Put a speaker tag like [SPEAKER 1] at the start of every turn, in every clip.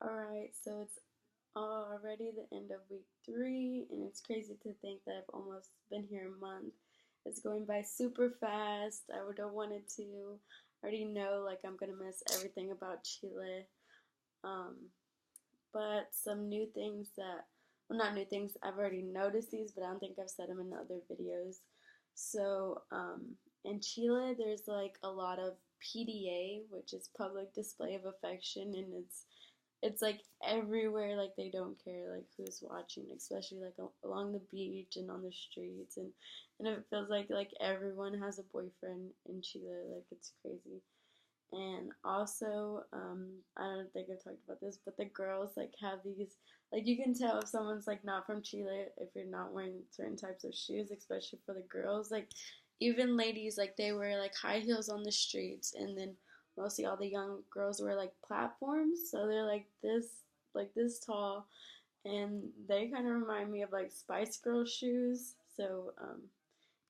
[SPEAKER 1] Alright, so it's already the end of week 3, and it's crazy to think that I've almost been here a month. It's going by super fast. I don't want it to. I already know like I'm gonna miss everything about Chile. Um, but some new things that, well, not new things, I've already noticed these, but I don't think I've said them in other videos. So, in Chile, there's like a lot of PDA, which is public display of affection, and it's like everywhere, like they don't care like who's watching, especially like along the beach and on the streets, and it feels like everyone has a boyfriend in Chile, like it's crazy. And also, I don't think I've talked about this, but the girls like have these, like you can tell if someone's like not from Chile if you're not wearing certain types of shoes, especially for the girls. Like even ladies, like they wear like high heels on the streets, and then mostly all the young girls wear like platforms, so they're like this tall, and they kind of remind me of like Spice Girl shoes. So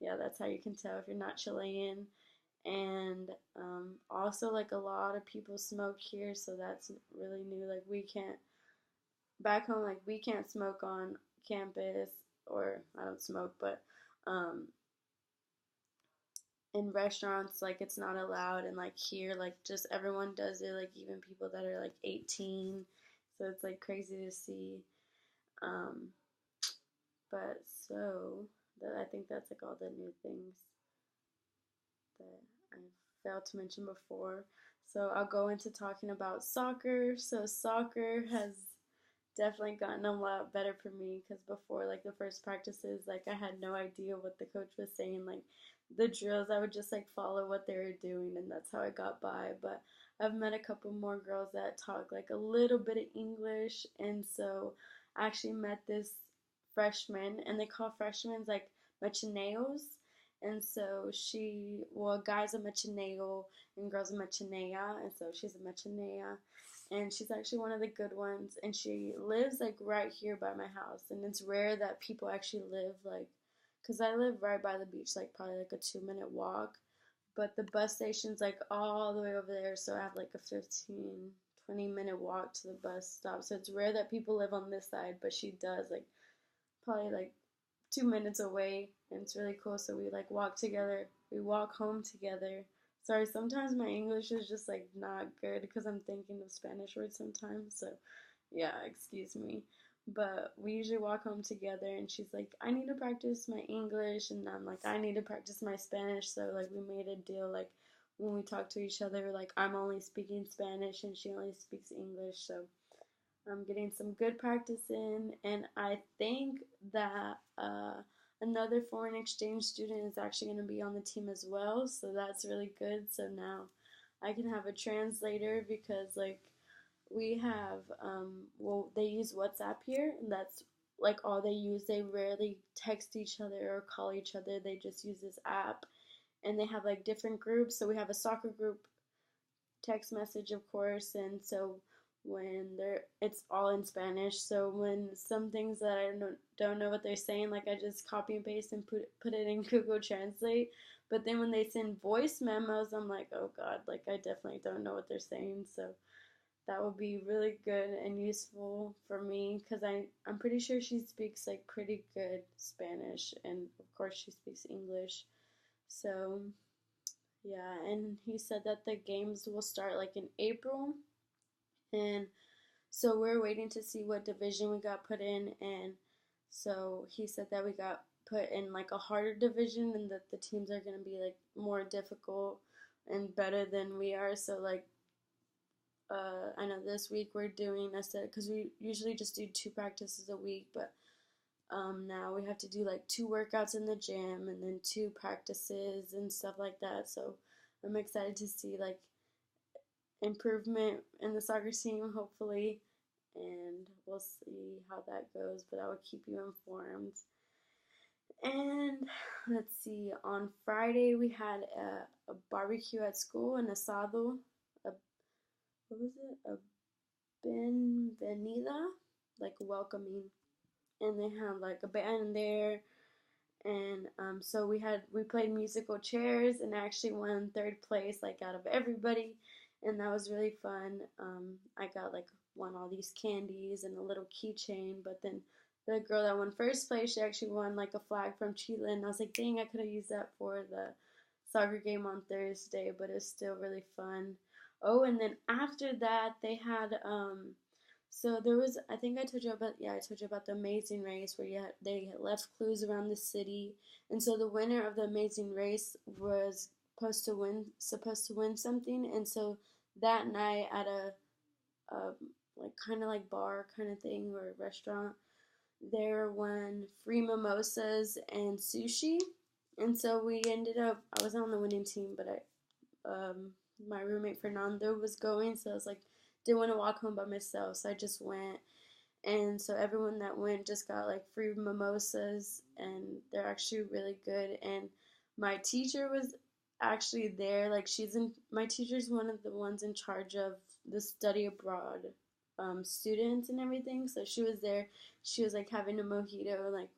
[SPEAKER 1] yeah, that's how you can tell if you're not Chilean. And also like a lot of people smoke here, so that's really new. Like we can't, back home, like we can't smoke on campus, or I don't smoke, but um in restaurants like it's not allowed, and like here like just everyone does it, like even people that are like 18, so it's like crazy to see. um but so that, I think that's like all the new things that I failed to mention before. So I'll go into talking about soccer. So soccer has definitely gotten a lot better for me, because before, like the first practices, like I had no idea what the coach was saying. Like the drills, I would just like follow what they were doing, and that's how I got by. But I've met a couple more girls that talk like a little bit of English, and so I actually met this freshman, and they call freshmen like machineos. And so she, well, guys a machineo and girls a machinea, and so she's a machinea, and she's actually one of the good ones, and she lives like right here by my house, and it's rare that people actually live like, because I live right by the beach, like probably like a 2-minute walk, but the bus station's like all the way over there, so I have like a 15-20 minute walk to the bus stop. So it's rare that people live on this side, but she does, like probably like 2 minutes away, and it's really cool. So we like walk together, we walk home together. Sorry, sometimes my English is just like not good because I'm thinking of Spanish words sometimes. So yeah, excuse me. But we usually walk home together, and she's like, I need to practice my English, and I'm like, I need to practice my Spanish. So like we made a deal, like when we talk to each other, like I'm only speaking Spanish and she only speaks English. So I'm getting some good practice in, and I think that another foreign exchange student is actually going to be on the team as well, so that's really good. So now I can have a translator, because like we have, well, they use WhatsApp here, and that's like all they use. They rarely text each other or call each other, they just use this app, and they have like different groups. So we have a soccer group text message, of course, and so when they're, it's all in Spanish. So when some things that I don't know what they're saying, like I just copy and paste and put it in Google Translate. But then when they send voice memos, I'm like, oh God, like I definitely don't know what they're saying. So that would be really good and useful for me, because I'm pretty sure she speaks like pretty good Spanish, and of course she speaks English. So yeah, and he said that the games will start like in April, and so we're waiting to see what division we got put in, and so he said that we got put in like a harder division, and that the teams are going to be like more difficult and better than we are. So like I know this week we're doing, I said, because we usually just do 2 practices a week, but now we have to do like 2 workouts in the gym and then 2 practices and stuff like that. So I'm excited to see like improvement in the soccer team, hopefully, and we'll see how that goes. But I will keep you informed. And let's see, on Friday we had a barbecue at school, an asado, a, what was it? A bienvenida, like welcoming, and they had like a band there, and so we played musical chairs, and actually won third place like out of everybody, and that was really fun. I got like won all these candies and a little keychain, but then the girl that won first place, she actually won like a flag from Chile, and I was like, dang, I could have used that for the soccer game on Thursday, but it's still really fun. Oh, and then after that, they had so there was, I think I told you about, yeah, I told you about the Amazing Race where they had left clues around the city, and so the winner of the Amazing Race was supposed to win something, and so that night at a like kind of like bar kind of thing or restaurant, there won free mimosas and sushi, and so we ended up. I was on the winning team, but my roommate Fernando was going, so I was like, didn't want to walk home by myself, so I just went. And so everyone that went just got like free mimosas, and they're actually really good. And my teacher was actually there. Like my teacher's one of the ones in charge of the study abroad students and everything. So she was there. She was like having a mojito. Like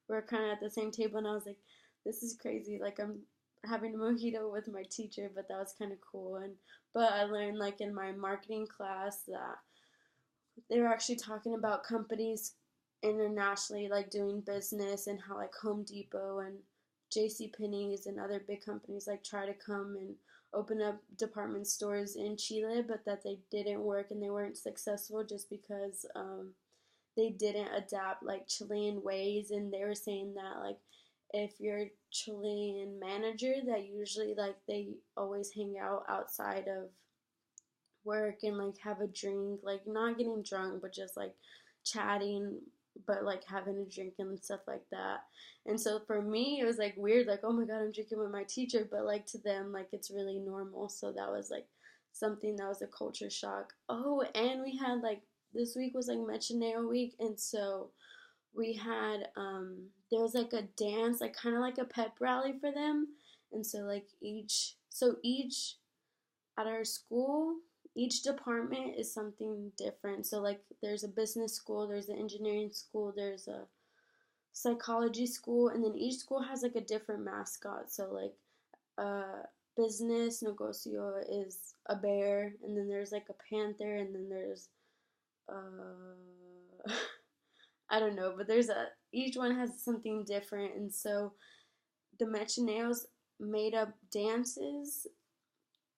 [SPEAKER 1] we're kind of at the same table, and I was like, this is crazy. Like I'm having a mojito with my teacher, but that was kind of cool. And but I learned like in my marketing class that they were actually talking about companies internationally like doing business and how like Home Depot and JC Penney's and other big companies like try to come and open up department stores in Chile, but that they didn't work and they weren't successful just because they didn't adapt like Chilean ways. And they were saying that like if you're a Chilean manager, that usually like they always hang out outside of work and like have a drink, like not getting drunk, but just like chatting, but like having a drink and stuff like that. And so for me, it was like weird, like, oh my God, I'm drinking with my teacher, but like to them, like it's really normal. So that was like something that was a culture shock. Oh, and we had like this week was like Mechaneo week, and so we had there was like a dance, like kind of like a pep rally for them. And so like each at our school, each department is something different. So like there's a business school, there's an engineering school, there's a psychology school, and then each school has like a different mascot. So like business negocio is a bear, and then there's like a panther, and then there's I don't know, but there's a each one has something different. And so the Mechineos made up dances,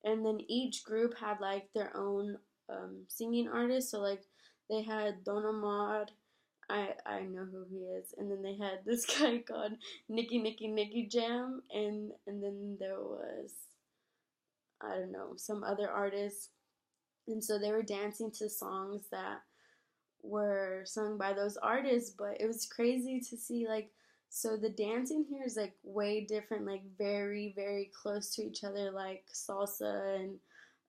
[SPEAKER 1] and then each group had like their own singing artist. So like they had Don Omar. I know who he is. And then they had this guy called Nicky Jam, and then there was, I don't know, some other artists. And so they were dancing to songs that were sung by those artists. But it was crazy to see like, so the dancing here is like way different, like very very close to each other, like salsa and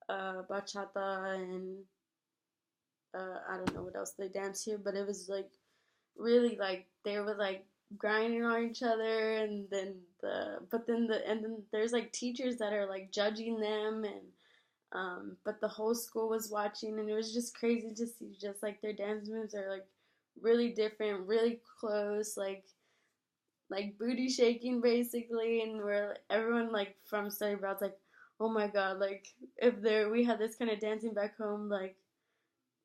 [SPEAKER 1] bachata and I don't know what else they dance here, but it was like really like they were like grinding on each other. And then there's like teachers that are like judging them. And but the whole school was watching, and it was just crazy to see just like their dance moves are like really different, really close, like booty shaking basically. And we're everyone like from study abroad's like, oh my God, like if there we had this kind of dancing back home, like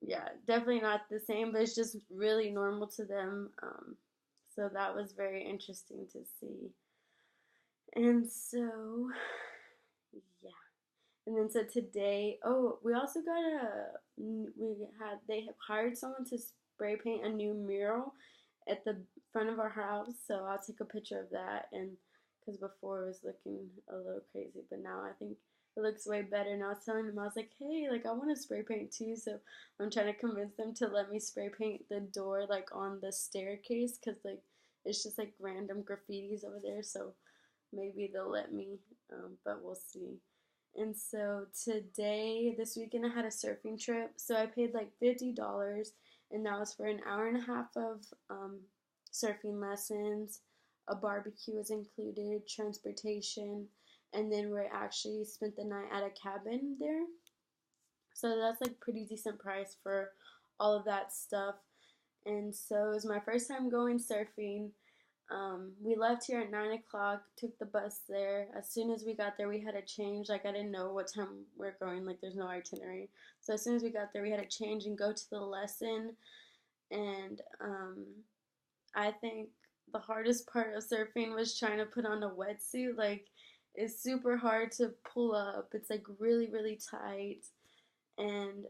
[SPEAKER 1] yeah, definitely not the same, but it's just really normal to them. So that was very interesting to see. And so yeah. And then so today, oh, we also got they have hired someone to spray paint a new mural at the front of our house. So I'll take a picture of that. And because before it was looking a little crazy, but now I think it looks way better. And I was telling him, I was like, hey, like I want to spray paint too. So I'm trying to convince them to let me spray paint the door like on the staircase, because like it's just like random graffitis over there. So maybe they'll let me, but we'll see. And so today, this weekend, I had a surfing trip. So I paid like $50, and that was for an hour and a half of surfing lessons. A barbecue was included, transportation, and then we actually spent the night at a cabin there. So that's like pretty decent price for all of that stuff. And so it was my first time going surfing. We left here at 9 o'clock, took the bus there. As soon as we got there, we had to change. Like, I didn't know what time we're going, like, there's no itinerary. So, as soon as we got there, we had to change and go to the lesson. And I think the hardest part of surfing was trying to put on a wetsuit. Like, it's super hard to pull up, it's like really, really tight. And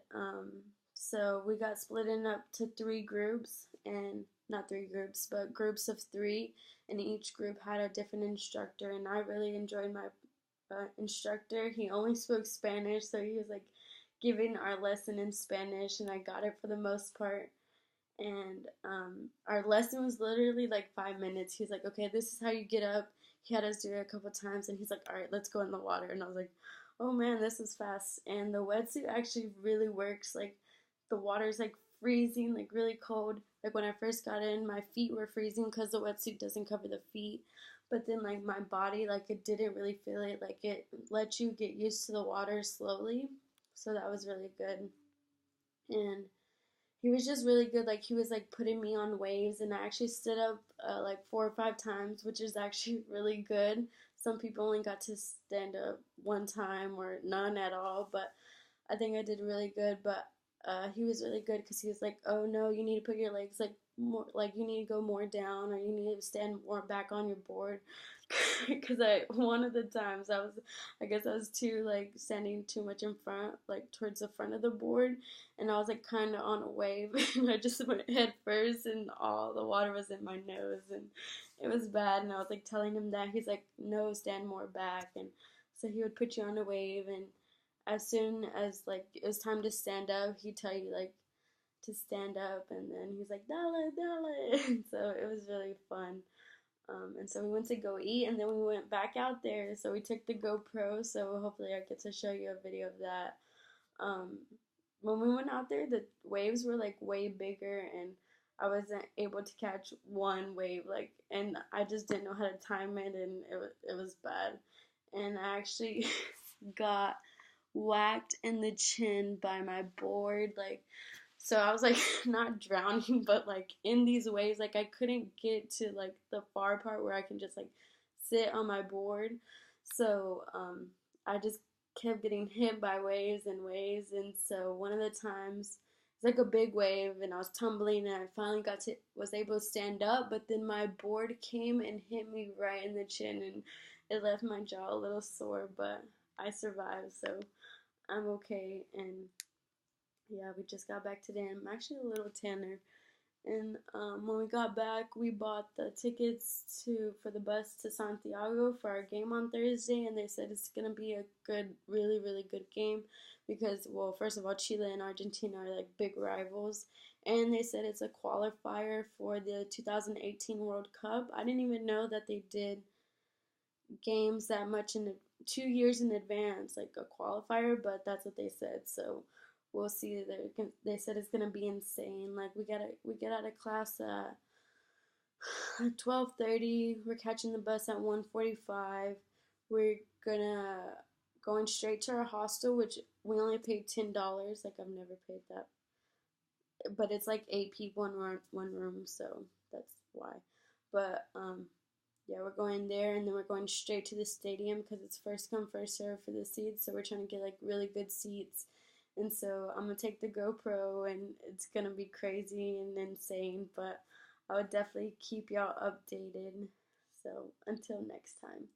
[SPEAKER 1] so we got split in up to three groups, and not three groups, but groups of three, and each group had a different instructor. And I really enjoyed my instructor. He only spoke Spanish, so he was like giving our lesson in Spanish, and I got it for the most part. And our lesson was literally like 5 minutes. He was like, okay, this is how you get up. He had us do it a couple times, and he's like, all right, let's go in the water. And I was like, oh man, this is fast. And the wetsuit actually really works. Like, the water's like freezing, like really cold. Like, when I first got in, my feet were freezing because the wetsuit doesn't cover the feet. But then, like, my body, like, it didn't really feel it. Like, it let you get used to the water slowly. So that was really good. And he was just really good. Like, he was like putting me on waves, and I actually stood up like 4 or 5 times, which is actually really good. Some people only got to stand up one time or none at all, but I think I did really good. But he was really good because he was like, "Oh no, you need to put your legs like more, like you need to go more down, or you need to stand more back on your board." Because I one of the times I guess I was too like standing too much in front, like towards the front of the board, and I was like kind of on a wave, and I just went head first, and all the water was in my nose, and it was bad. And I was like telling him that. He's like, "No, stand more back," and so he would put you on a wave, and as soon as like it was time to stand up, he'd tell you like to stand up, and then he's like, "Dale, dale," and so it was really fun. And so we went to go eat, and then we went back out there. So we took the GoPro. So hopefully I get to show you a video of that. Um, when we went out there, the waves were like way bigger, and I wasn't able to catch one wave. Like, and I just didn't know how to time it, and it was bad. And I actually got whacked in the chin by my board. Like, so I was like not drowning, but like in these waves, like I couldn't get to like the far part where I can just like sit on my board. So I just kept getting hit by waves and waves. And so one of the times it's like a big wave, and I was tumbling, and I finally was able to stand up, but then my board came and hit me right in the chin, and it left my jaw a little sore, but I survived, so I'm okay. And yeah, we just got back today. I'm actually a little tanner. And when we got back, we bought the tickets for the bus to Santiago for our game on Thursday, and they said it's gonna be a good, really, really good game because, well, first of all, Chile and Argentina are like big rivals, and they said it's a qualifier for the 2018 World Cup. I didn't even know that they did games that much in 2 years in advance, like a qualifier, but that's what they said. So we'll see. They said it's gonna be insane. Like, we get out of class at 12:30. We're catching the bus at 1:45. We're gonna going straight to our hostel, which we only paid $10. Like, I've never paid that, but it's like 8 people in one room, so that's why. But yeah, we're going there, and then we're going straight to the stadium because it's first come first serve for the seats. So we're trying to get like really good seats, and so I'm gonna take the GoPro, and it's gonna be crazy and insane. But I would definitely keep y'all updated. So until next time.